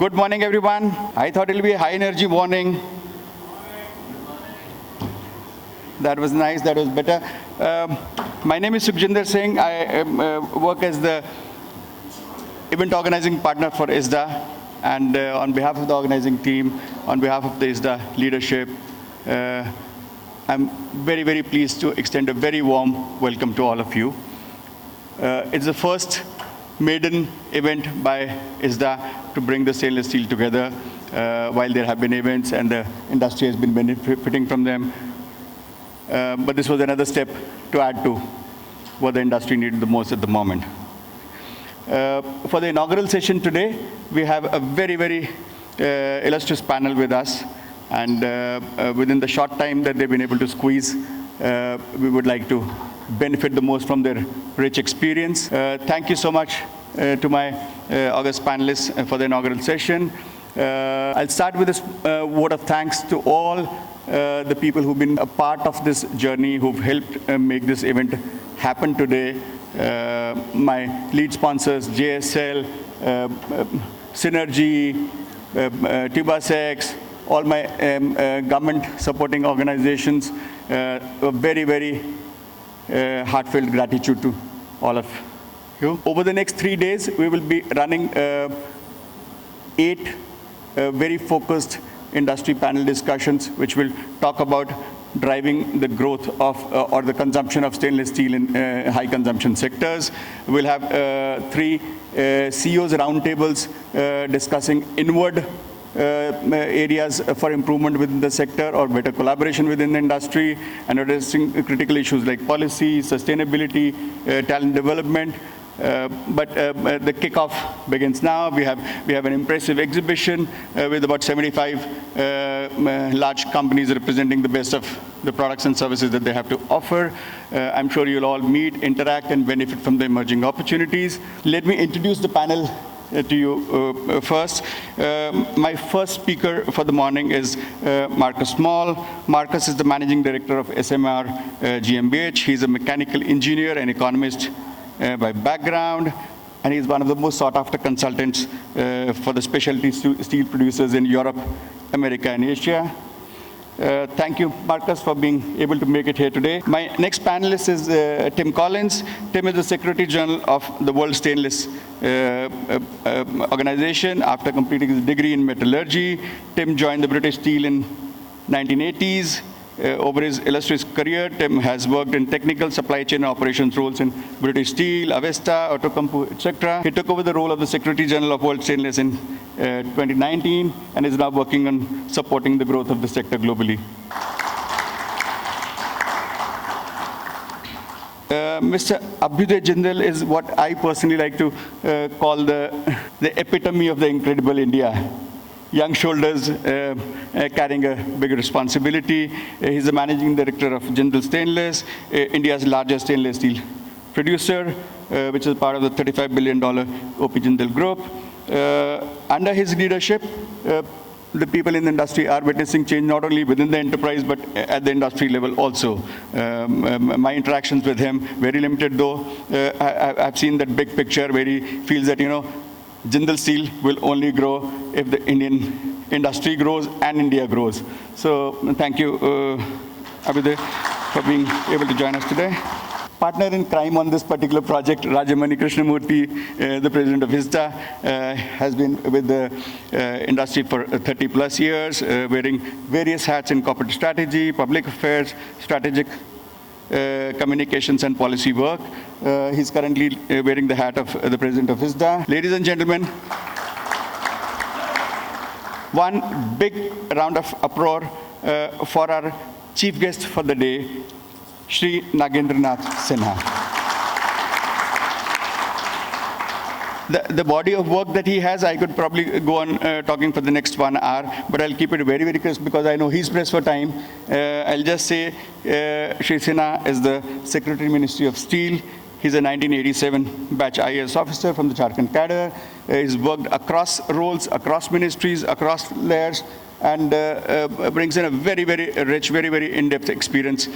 Good morning, everyone. I thought it'll be a high-energy morning. That was nice. That was better. My name is Sukhjinder Singh. I work as the event organizing partner for ISSDA. And on behalf of the organizing team, on behalf of the ISSDA leadership, I'm very, very pleased to extend a very warm welcome to all of you. It's the first maiden event by ISSDA to bring the stainless steel together. While there have been events and the industry has been benefiting from them. But this was another step to add to what the industry needed the most at the moment. For the inaugural session today, we have a very, very illustrious panel with us. And within the short time that they've been able to squeeze, we would like to benefit the most from their rich experience. Thank you so much to my august panelists for the inaugural session. I'll start with this word of thanks to all the people who've been a part of this journey, who've helped make this event happen today. My lead sponsors, JSL, Synergy, Tubasex, all my government supporting organizations. A very, very heartfelt gratitude to all of you. Over the next 3 days, we will be running 8 very focused industry panel discussions, which will talk about driving the growth of or the consumption of stainless steel in high consumption sectors. We'll have 3 CEOs roundtables discussing inward areas for improvement within the sector or better collaboration within the industry, and addressing critical issues like policy, sustainability, talent development. But the kickoff begins now. We have an impressive exhibition with about 75 large companies representing the best of the products and services that they have to offer. I'm sure you'll all meet, interact, and benefit from the emerging opportunities. Let me introduce the panel to you first. My first speaker for the morning is Markus Moll. Markus is the Managing Director of SMR GmbH. He's a mechanical engineer and economist by background, and he's one of the most sought-after consultants for the specialty steel producers in Europe, America, and Asia. Thank you, Markus, for being able to make it here today. My next panelist is Tim Collins. Tim is the Secretary General of the World Stainless Organization. After completing his degree in metallurgy, Tim joined the British Steel in 1980s. Over his illustrious career, Tim has worked in technical supply chain operations roles in British Steel, Avesta, Outokumpu, etc. He took over the role of the Secretary General of World Stainless in 2019 and is now working on supporting the growth of the sector globally. Mr. Abhyuday Jindal is what I personally like to call the epitome of the incredible India. Young shoulders carrying a big responsibility. He's the Managing Director of Jindal Stainless, India's largest stainless steel producer, which is part of the $35 billion OP Jindal Group. Under his leadership, the people in the industry are witnessing change not only within the enterprise, but at the industry level also. My interactions with him, very limited though, I've seen that big picture where he feels that, Jindal Steel will only grow if the Indian industry grows and India grows. So thank you, Abhyuday, for being able to join us today. Partner in crime on this particular project, Rajamani Krishnamurthy, the president of ISSDA, has been with the industry for 30 plus years, wearing various hats in corporate strategy, public affairs, strategic communications and policy work. He's currently wearing the hat of the president of ISSDA. Ladies and gentlemen, one big round of applause for our chief guest for the day, Shri Nagendranath Sinha. The body of work that he has, I could probably go on talking for the next 1 hour, but I'll keep it very, very crisp because I know he's pressed for time. I'll just say Shri Sinha is the Secretary Ministry of Steel. He's a 1987 batch IAS officer from the Jharkhand cadre. He's worked across roles, across ministries, across layers, and brings in a very, very rich, very, very in-depth experience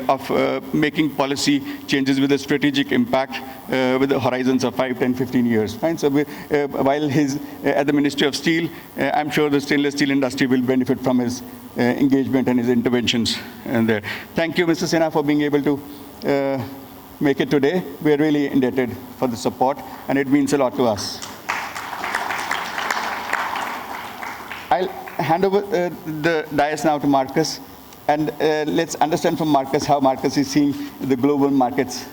of making policy changes with a strategic impact with the horizons of 5, 10, 15 years. Fine. So while he's at the Ministry of Steel, I'm sure the stainless steel industry will benefit from his engagement and his interventions there. Thank you, Mr. Sinha, for being able to make it today. We're really indebted for the support, and it means a lot to us. I'll hand over the dais now to Markus, and let's understand from Markus how Markus is seeing the global markets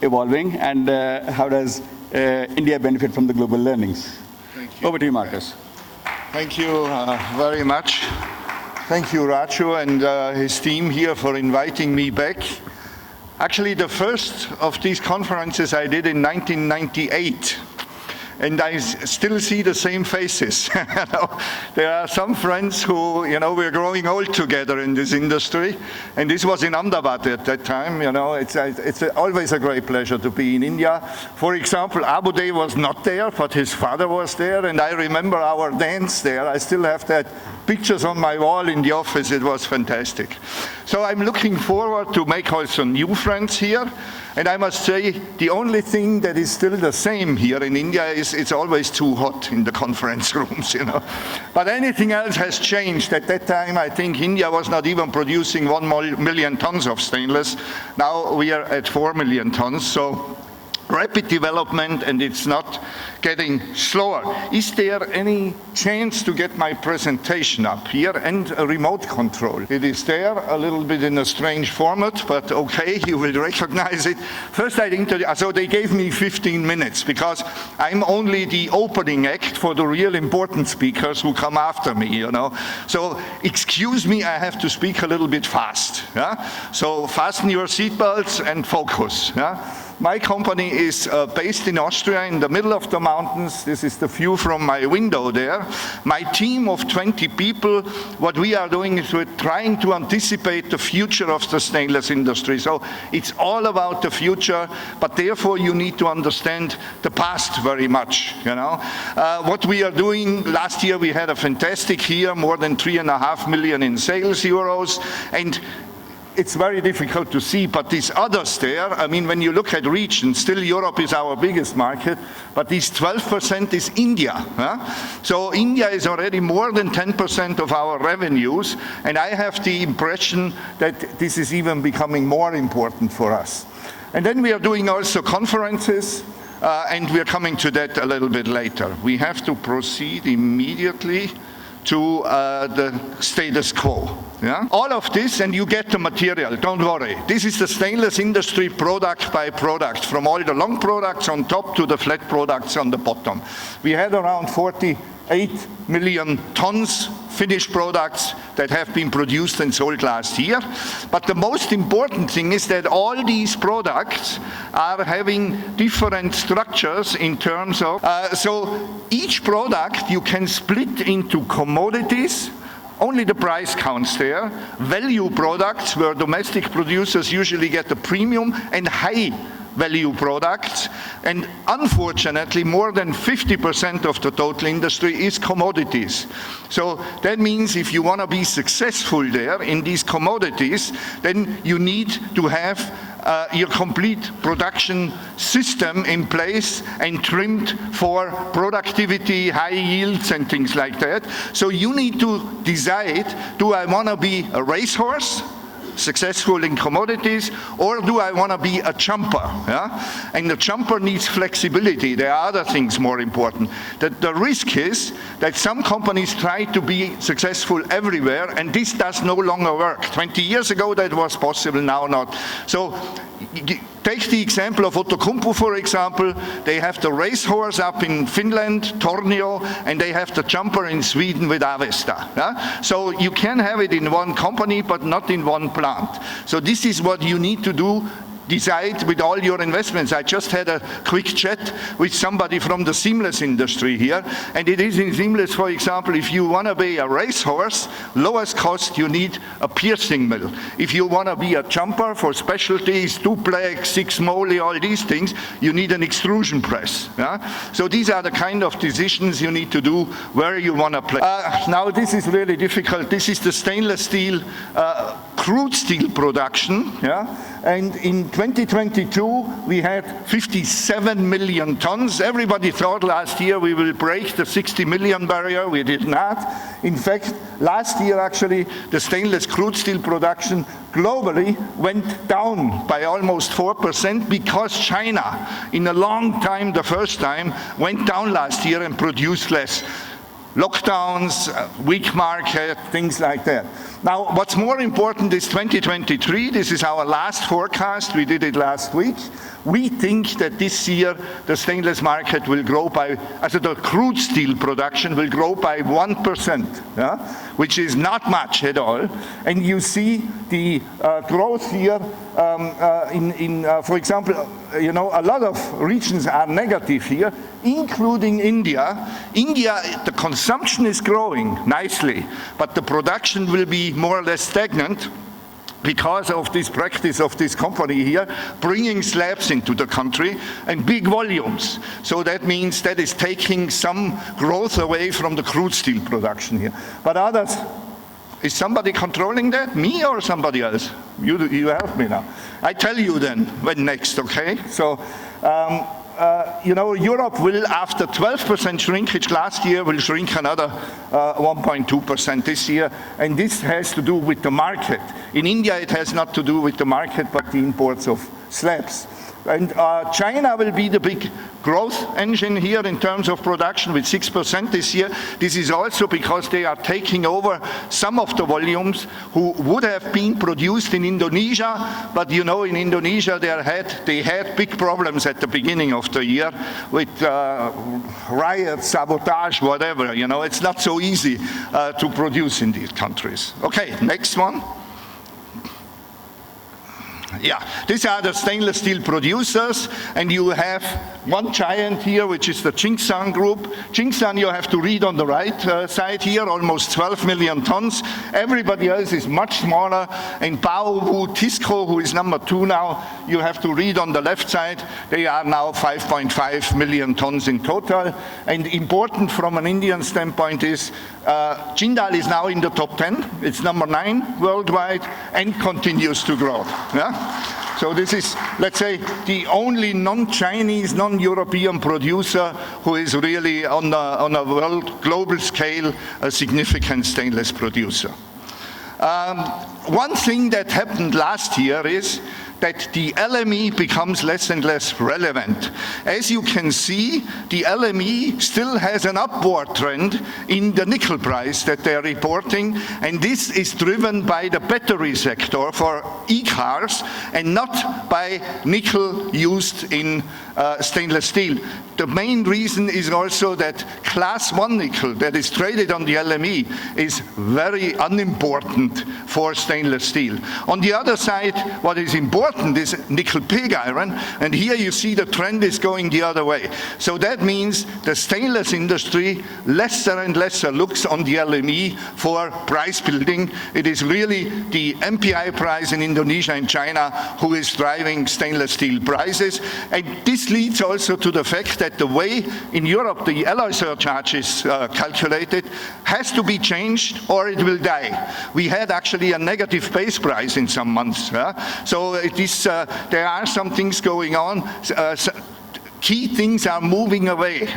evolving, and how does India benefit from the global learnings. Thank you. Over to you, Markus. Thank you very much. Thank you, Raju, and his team here for inviting me back. Actually, the first of these conferences I did in 1998. And I still see the same faces. There are some friends who, we're growing old together in this industry. And this was in Ahmedabad at that time. It's always a great pleasure to be in India. For example, Abu Dhabi was not there, but his father was there. And I remember our dance there. I still have that pictures on my wall in the office. It was fantastic. So I'm looking forward to make also new friends here. And I must say, the only thing that is still the same here in India is it's always too hot in the conference rooms, But anything else has changed. At that time, I think India was not even producing 1 million tons of stainless. Now we are at 4 million tons. So rapid development, and it's not getting slower. Is there any chance to get my presentation up here and a remote control? It is there, a little bit in a strange format, but okay, you will recognize it. First, so they gave me 15 minutes because I'm only the opening act for the real important speakers who come after me, So excuse me, I have to speak a little bit fast. So fasten your seatbelts and focus. My company is based in Austria, in the middle of the mountains. This is the view from my window there. My team of 20 people, what we are doing is we're trying to anticipate the future of the stainless industry. So it's all about the future, but therefore you need to understand the past very much. What we are doing, last year we had a fantastic year, more than 3.5 million in sales euros, and it's very difficult to see, but these others there, when you look at regions, still Europe is our biggest market, but this 12% is India. So India is already more than 10% of our revenues, and I have the impression that this is even becoming more important for us. And then we are doing also conferences, and we are coming to that a little bit later. We have to proceed immediately to the status quo. All of this, and you get the material, don't worry. This is the stainless industry product by product, from all the long products on top to the flat products on the bottom. We had around 48 million tons finished products that have been produced and sold last year. But the most important thing is that all these products are having different structures in terms of, so each product you can split into commodities. Only the price counts there. Value products, where domestic producers usually get the premium, and high value products. And unfortunately, more than 50% of the total industry is commodities. So that means if you want to be successful there in these commodities, then you need to have your complete production system in place and trimmed for productivity, high yields and things like that. So you need to decide, do I want to be a racehorse, successful in commodities, or do I want to be a jumper? And the jumper needs flexibility. There are other things more important. The risk is that some companies try to be successful everywhere, and this does no longer work. 20 years ago that was possible, now not. So take the example of Outokumpu, for example. They have the racehorse up in Finland, Tornio, and they have the jumper in Sweden with Avesta. So you can have it in one company, but not in one plant. So this is what you need to do. decide with all your investments. I just had a quick chat with somebody from the seamless industry here, and it is in seamless, for example, if you want to be a racehorse, lowest cost, you need a piercing mill. If you want to be a jumper for specialties, duplex, six moly, all these things, you need an extrusion press. Yeah? So these are the kind of decisions you need to do where you want to play. Now this is really difficult. This is the stainless steel, crude steel production. Yeah? And in 2022, we had 57 million tons. Everybody thought last year we will break the 60 million barrier. We did not. In fact, last year actually, the stainless crude steel production globally went down by almost 4% because China, in a long time, the first time, went down last year and produced less. Lockdowns, weak market, things like that. Now, what's more important is 2023. This is our last forecast. We did it last week. We think that this year the stainless market will grow by, the crude steel production will grow by 1%, yeah? Which is not much at all. And you see the growth here for example, you know, a lot of regions are negative here, including India. India, the consumption is growing nicely, but the production will be more or less stagnant because of this practice of this company here, bringing slabs into the country and big volumes. So that means that is taking some growth away from the crude steel production here. But others, is somebody controlling that? Me or somebody else? You help me now. I tell you then when next, okay? So, you know, Europe will, after 12% shrinkage last year, will shrink another 1.2% this year, and this has to do with the market. In India, it has not to do with the market, but the imports of slabs. And China will be the big growth engine here in terms of production with 6% this year. This is also because they are taking over some of the volumes who would have been produced in Indonesia, but you know, in Indonesia they had big problems at the beginning of the year with riots, sabotage, whatever. You know, it's not so easy to produce in these countries. Okay, next one. Yeah, these are the stainless steel producers, and you have one giant here, which is the Jingsan Group. Jingsan, you have to read on the right side here, almost 12 million tons. Everybody else is much smaller. And Baowu Tisco, who is number 2 now, you have to read on the left side. They are now 5.5 million tons in total. And important from an Indian standpoint is Jindal is now in the top 10. It's number 9 worldwide and continues to grow. Yeah? So this is, let's say, the only non-Chinese, non-European producer who is really on a world, global scale, a significant stainless producer. One thing that happened last year is that the LME becomes less and less relevant. As you can see, the LME still has an upward trend in the nickel price that they're reporting, and this is driven by the battery sector for e-cars and not by nickel used in stainless steel. The main reason is also that class 1 nickel that is traded on the LME is very unimportant for stainless steel. On the other side, what is important is nickel pig iron, and here you see the trend is going the other way. So that means the stainless industry lesser and lesser looks on the LME for price building. It is really the MPI price in Indonesia and China who is driving stainless steel prices, and this leads also to the fact that the way in Europe the alloy surcharge is calculated has to be changed or it will die. We had actually a negative base price in some months. So it is, there are some things going on. Key things are moving away,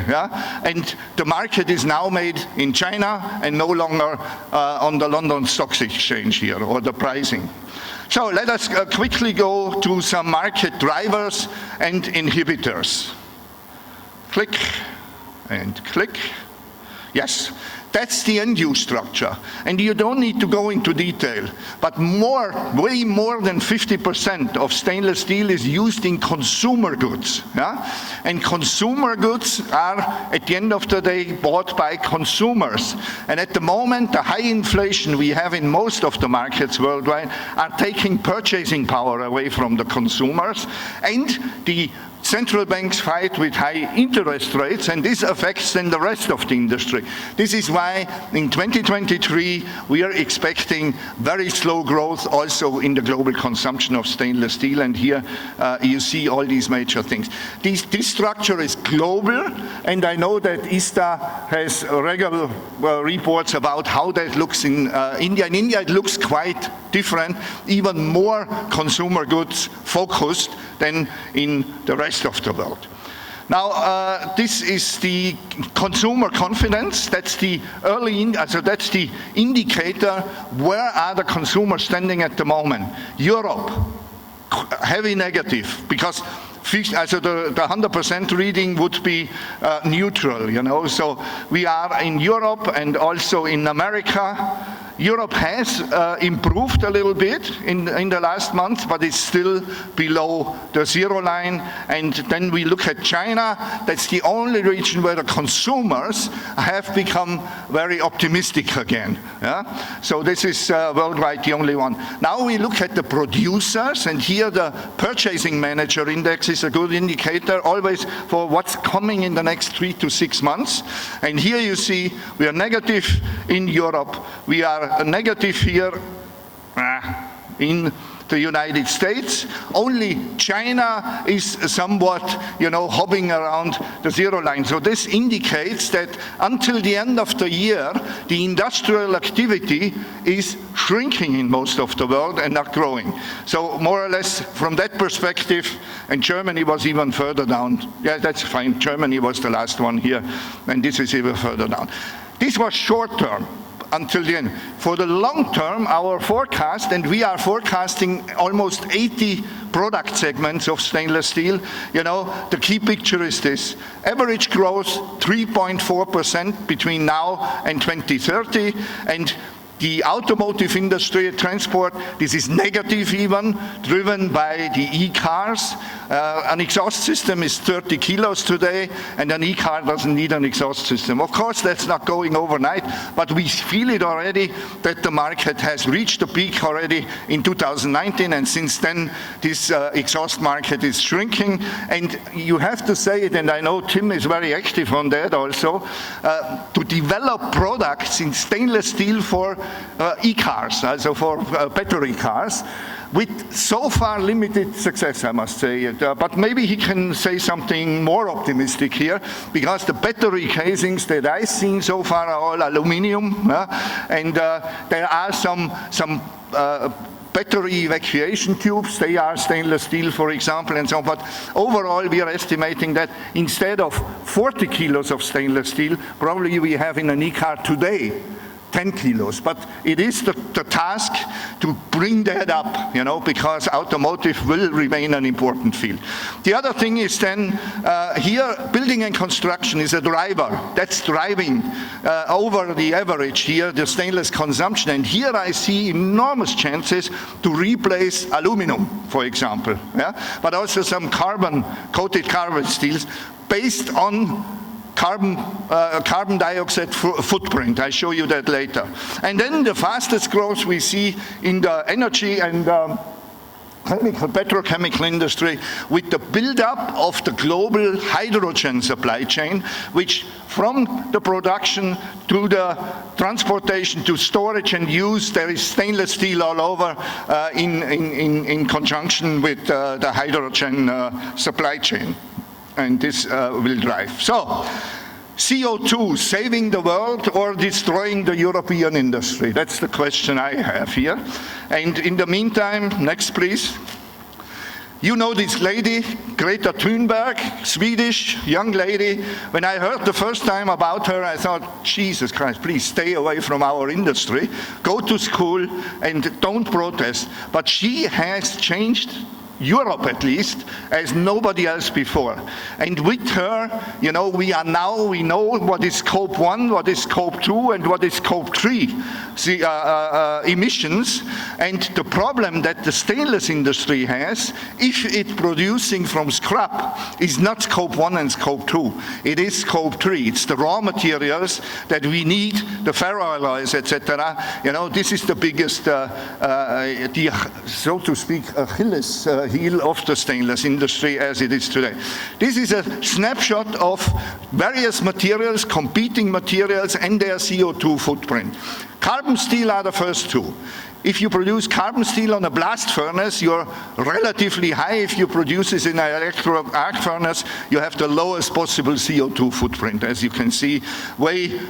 and the market is now made in China and no longer on the London Stock Exchange here, or the pricing. So let us quickly go to some market drivers and inhibitors. Click and click. Yes, that's the end-use structure. And you don't need to go into detail, but way more than 50% of stainless steel is used in consumer goods. Yeah? And consumer goods are, at the end of the day, bought by consumers. And at the moment, the high inflation we have in most of the markets worldwide are taking purchasing power away from the consumers, and the central banks fight with high interest rates, and this affects then the rest of the industry. This is why in 2023 we are expecting very slow growth also in the global consumption of stainless steel, and here you see all these major things. This structure is global, and I know that ISSDA has regular reports about how that looks in India. In India it looks quite different, even more consumer goods focused than in the rest of the world. Now, this is the consumer confidence. That's the that's the indicator. Where are the consumers standing at the moment? Europe, heavy negative, because the 100% reading would be neutral, you know. So we are in Europe and also in America. Europe has improved a little bit in the last month, but it's still below the zero line. And then we look at China. That's the only region where the consumers have become very optimistic again. Yeah? So this is worldwide the only one. Now we look at the producers, and here the Purchasing Manager Index is a good indicator always for what's coming in the next 3 to 6 months. And here you see we are negative in Europe. We are negative here in the United States. Only China is somewhat, you know, hobbling around the zero line. So this indicates that until the end of the year, the industrial activity is shrinking in most of the world and not growing. So more or less from that perspective, and Germany was even further down. Yeah, that's fine. Germany was the last one here, and this is even further down. This was short term. Until the end. For the long term, our forecast, and we are forecasting almost 80 product segments of stainless steel, you know, the key picture is this. Average growth 3.4% between now and 2030, and the automotive industry, transport, this is negative even, driven by the e-cars. An exhaust system is 30 kilos today, and an e-car doesn't need an exhaust system. Of course, that's not going overnight, but we feel it already that the market has reached a peak already in 2019, and since then, this exhaust market is shrinking. And you have to say it, and I know Tim is very active on that also, to develop products in stainless steel for e-cars, also for battery cars, with so far limited success, I must say. But maybe he can say something more optimistic here, because the battery casings that I've seen so far are all aluminum, and there are some battery evacuation tubes, they are stainless steel, for example, and so on. But overall, we are estimating that instead of 40 kilos of stainless steel, probably we have in an e-car today 10 kilos, but it is the task to bring that up, you know, because automotive will remain an important field. The other thing is then, here, building and construction is a driver. That's driving over the average here, the stainless consumption, and here I see enormous chances to replace aluminum, for example, yeah? But also some coated carbon steels based on carbon dioxide footprint. I'll show you that later. And then the fastest growth we see in the energy and petrochemical industry with the build-up of the global hydrogen supply chain, which from the production to the transportation to storage and use, there is stainless steel all over in conjunction with the hydrogen supply chain. And this will drive. So, CO2, saving the world or destroying the European industry? That's the question I have here. And in the meantime, next please. You know this lady, Greta Thunberg, Swedish young lady. When I heard the first time about her, I thought, Jesus Christ, please stay away from our industry. Go to school and don't protest. But she has changed Europe at least, as nobody else before. And with her, we know what is scope 1, what is scope 2, and what is scope 3 emissions. And the problem that the stainless industry has, if it's producing from scrap, is not scope 1 and scope 2. It is scope 3. It's the raw materials that we need, the ferroalloys, etc. This is the biggest, so to speak, Achilles heel of the stainless industry as it is today. This is a snapshot of various materials, competing materials, and their CO2 footprint. Carbon steel are the first two. If you produce carbon steel on a blast furnace, you're relatively high. If you produce it in an electro arc furnace, you have the lowest possible CO2 footprint, as you can see, way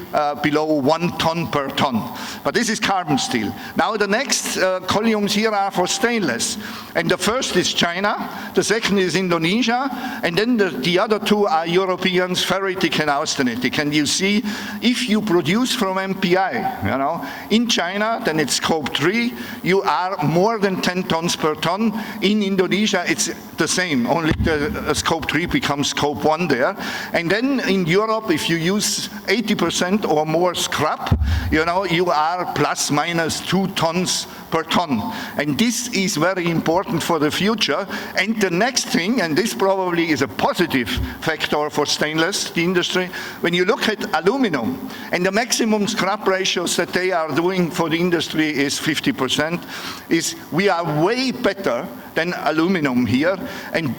below 1 ton per ton. But this is carbon steel. Now the next columns here are for stainless. And the first is China, the second is Indonesia, and then the other two are Europeans, ferritic and austenitic. And you see, if you produce from MPI, in China, then it's scope 3. You are more than 10 tons per ton. In Indonesia, it's the same, only the scope 3 becomes scope 1 there. And then in Europe, if you use 80% or more scrap, you are plus minus 2 tons per ton. And this is very important for the future. And the next thing, and this probably is a positive factor for stainless, the industry, when you look at aluminum, and the maximum scrap ratios that they are doing for the industry is 50%, is we are way better than aluminum here. And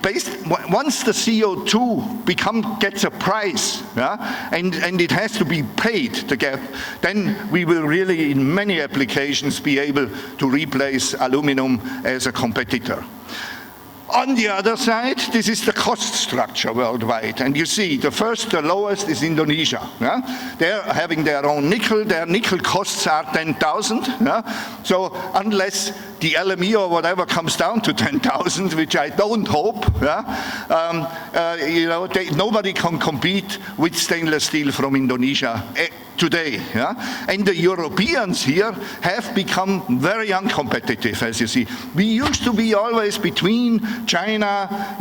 once the CO2 gets a price, and it has to be paid, the gap, then we will really, in many applications, be able to replace aluminum as a competitor. On the other side, this is the cost structure worldwide. And you see, the lowest is Indonesia. They're having their own nickel. Their nickel costs are 10,000. So unless the LME or whatever comes down to 10,000, which I don't hope, nobody can compete with stainless steel from Indonesia today. And the Europeans here have become very uncompetitive, as you see. We used to be always between China,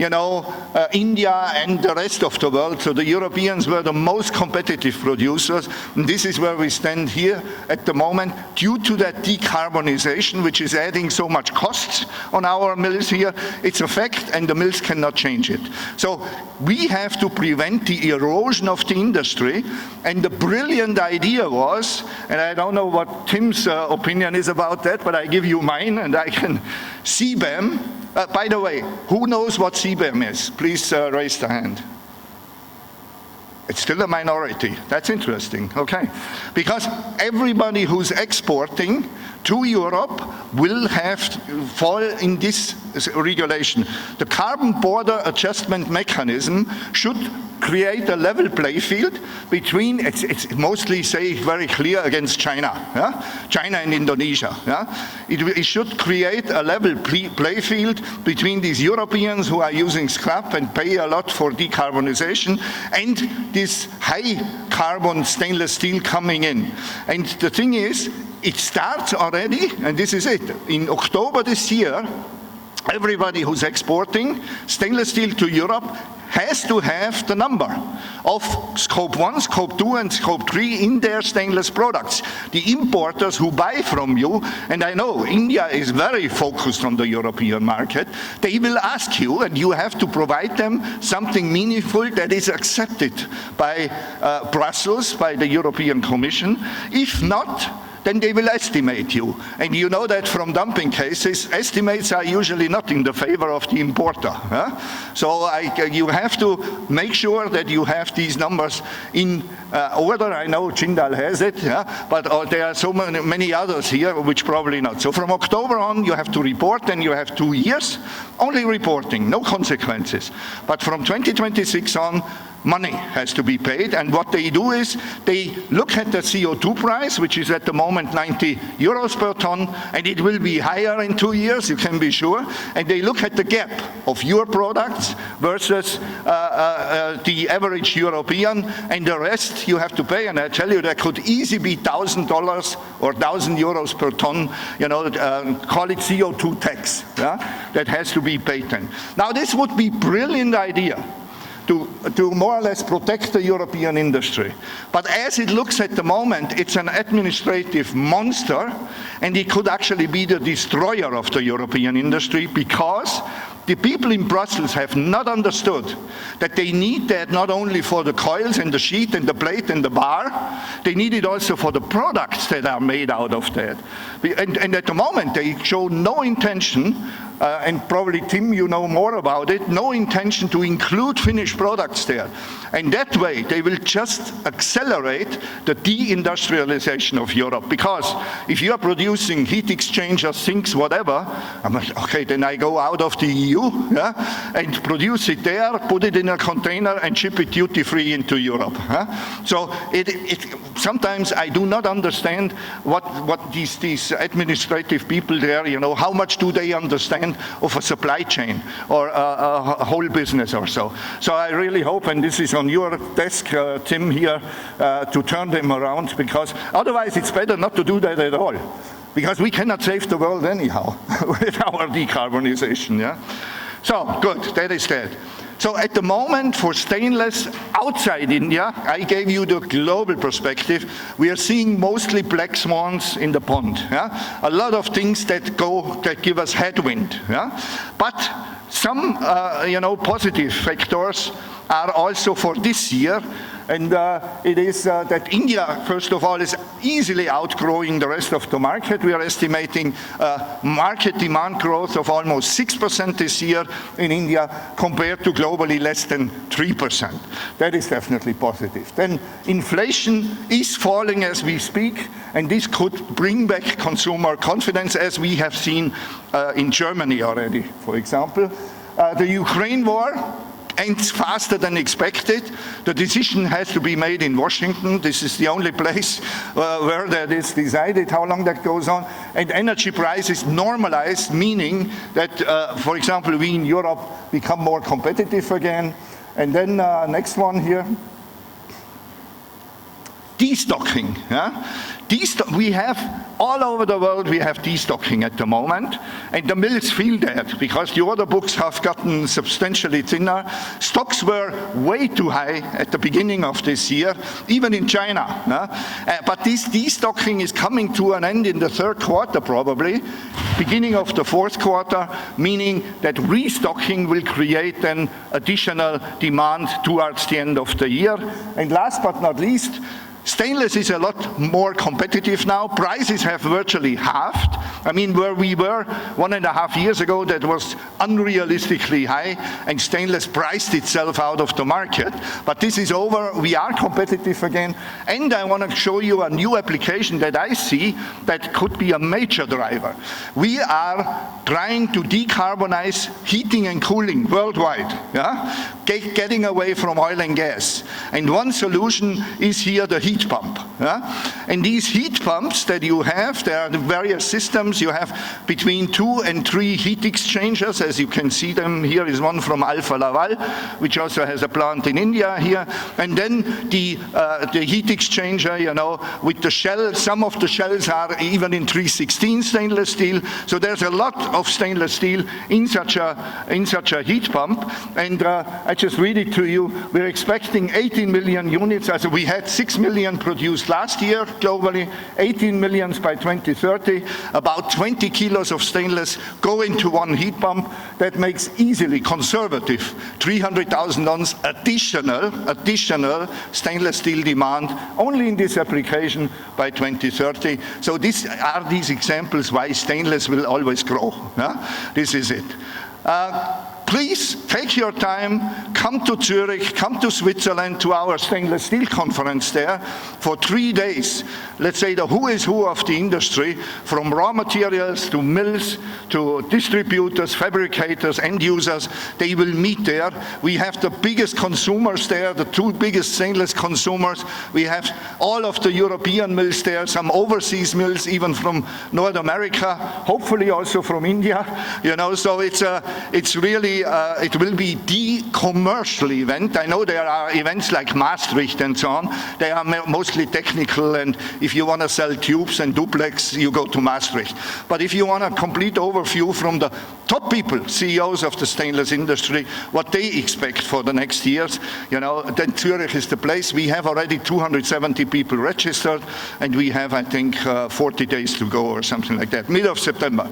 India, and the rest of the world. So the Europeans were the most competitive producers. And this is where we stand here at the moment, due to that decarbonization, which is adding so much costs on our mills here. It's a fact, and the mills cannot change it. So we have to prevent the erosion of the industry. And the brilliant idea was, and I don't know what Tim's opinion is about that, but I give you mine, and I can CBAM. By the way, who knows what CBAM is? Please raise the hand. It's still a minority. That's interesting, okay. Because everybody who's exporting to Europe will have to fall in this regulation. The carbon border adjustment mechanism should create a level play field between, it's mostly, say, very clear against China, China and Indonesia. It should create a level play field between these Europeans who are using scrap and pay a lot for decarbonization, and this high carbon stainless steel coming in. And the thing is, it starts already, and this is it. In October this year, everybody who's exporting stainless steel to Europe has to have the number of scope 1, scope 2, and scope 3 in their stainless products. The importers who buy from you, and I know India is very focused on the European market, they will ask you, and you have to provide them something meaningful that is accepted by Brussels, by the European Commission. If not, then they will estimate you. And you know that from dumping cases, estimates are usually not in the favor of the importer. So you have to make sure that you have these numbers in order. I know Jindal has it, but there are so many others here which probably not. So from October on, you have to report, and you have 2 years, only reporting, no consequences. But from 2026 on, money has to be paid, and what they do is they look at the CO2 price, which is at the moment 90 euros per ton, and it will be higher in 2 years, you can be sure, and they look at the gap of your products versus the average European, and the rest you have to pay, and I tell you, that could easily be $1,000 or 1,000 euros per ton, call it CO2 tax, yeah? That has to be paid then. Now this would be a brilliant idea to more or less protect the European industry. But as it looks at the moment, it's an administrative monster, and it could actually be the destroyer of the European industry, because the people in Brussels have not understood that they need that not only for the coils and the sheet and the plate and the bar, they need it also for the products that are made out of that. And at the moment, they show no intention, and probably Tim, you know more about it, no intention to include finished products there. And that way, they will just accelerate the deindustrialization of Europe. Because if you are producing heat exchangers, sinks, whatever, I'm like, okay, then I go out of the EU, yeah, and produce it there, put it in a container, and ship it duty-free into Europe. So sometimes I do not understand what these administrative people there, how much do they understand of a supply chain or a whole business or so. So I really hope, and this is on your desk, Tim, here, to turn them around, because otherwise it's better not to do that at all, because we cannot save the world anyhow with our decarbonization. Yeah? So, good, that is that. So at the moment, for stainless outside India, I gave you the global perspective, we are seeing mostly black swans in the pond. Yeah? A lot of things that give us headwind. Yeah? But some positive factors are also for this year, and it is that India, first of all, is easily outgrowing the rest of the market. We are estimating market demand growth of almost 6% this year in India, compared to globally less than 3%. That is definitely positive. Then inflation is falling as we speak, and this could bring back consumer confidence, as we have seen in Germany already, for example. The Ukraine war ends faster than expected. The decision has to be made in Washington. This is the only place where that is decided, how long that goes on. And energy prices normalize, meaning that, for example, we in Europe become more competitive again. And then next one here. Destocking. Yeah? We have, all over the world, we have destocking at the moment, and the mills feel that, because the order books have gotten substantially thinner. Stocks were way too high at the beginning of this year, even in China. But this destocking is coming to an end in the third quarter, probably, beginning of the fourth quarter, meaning that restocking will create then additional demand towards the end of the year. And last but not least, stainless is a lot more competitive now. Prices have virtually halved. I mean, where we were 1.5 years ago, that was unrealistically high, and stainless priced itself out of the market. But this is over. We are competitive again. And I want to show you a new application that I see that could be a major driver. We are trying to decarbonize heating and cooling worldwide, yeah? Getting away from oil and gas. And one solution is here the heat pump. Yeah? And these heat pumps that you have, there are the various systems. You have between 2 and 3 heat exchangers, as you can see them. Here is one from Alfa Laval, which also has a plant in India here. And then the heat exchanger, with the shell. Some of the shells are even in 316 stainless steel. So there's a lot of stainless steel in such a heat pump. And I just read it to you. We're expecting 18 million units. So we had 6 million produced last year globally, 18 million by 2030. About 20 kilos of stainless go into one heat pump. That makes easily conservative 300,000 tons additional stainless steel demand only in this application by 2030. So these are these examples why stainless will always grow. Yeah? This is it. please take your time, come to Zurich, come to Switzerland, to our stainless steel conference there for 3 days. Let's say the who is who of the industry, from raw materials to mills to distributors, fabricators, end users, they will meet there. We have the biggest consumers there, the 2 biggest stainless consumers. We have all of the European mills there, some overseas mills, even from North America, hopefully also from India, you know, so it's really, it will be the commercial event. I know there are events like Maastricht and so on. They are mostly technical, and if you want to sell tubes and duplex, you go to Maastricht. But if you want a complete overview from the top people, CEOs of the stainless industry, what they expect for the next years, you know, then Zurich is the place. We have already 270 people registered, and we have, I think, 40 days to go or something like that, mid of September.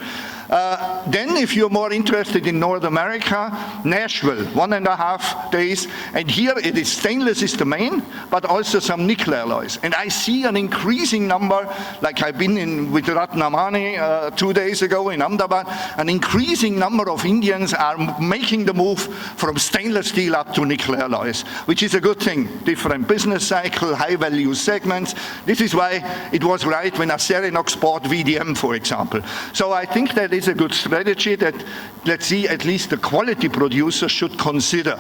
Then if you're more interested in North America, Nashville, 1.5 days, and here it is stainless is the main, but also some nickel alloys. And I see an increasing number, like I've been in with Ratnamani 2 days ago in Ahmedabad, an increasing number of Indians are making the move from stainless steel up to nickel alloys, which is a good thing. Different business cycle, high value segments. This is why it was right when Acerinox bought VDM, for example. So I think that is a good strategy that, let's see, at least the quality producers should consider,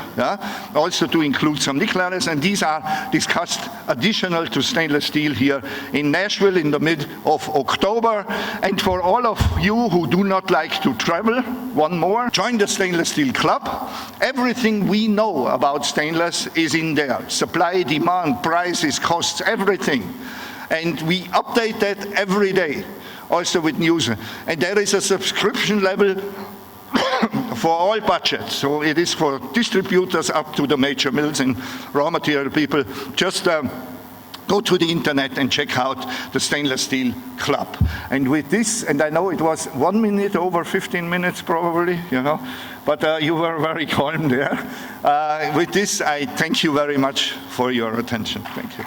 also to include some nickel alloys, and these are discussed additional to stainless steel here in Nashville in the mid of October. And for all of you who do not like to travel, one more, join the Stainless Steel Club. Everything we know about stainless is in there. Supply, demand, prices, costs, everything. And we update that every day, also with news. And there is a subscription level for all budgets. So it is for distributors up to the major mills and raw material people. Just go to the internet and check out the Stainless Steel Club. And with this, and I know it was 1 minute over 15 minutes probably, you know, but you were very calm there. With this, I thank you very much for your attention. Thank you.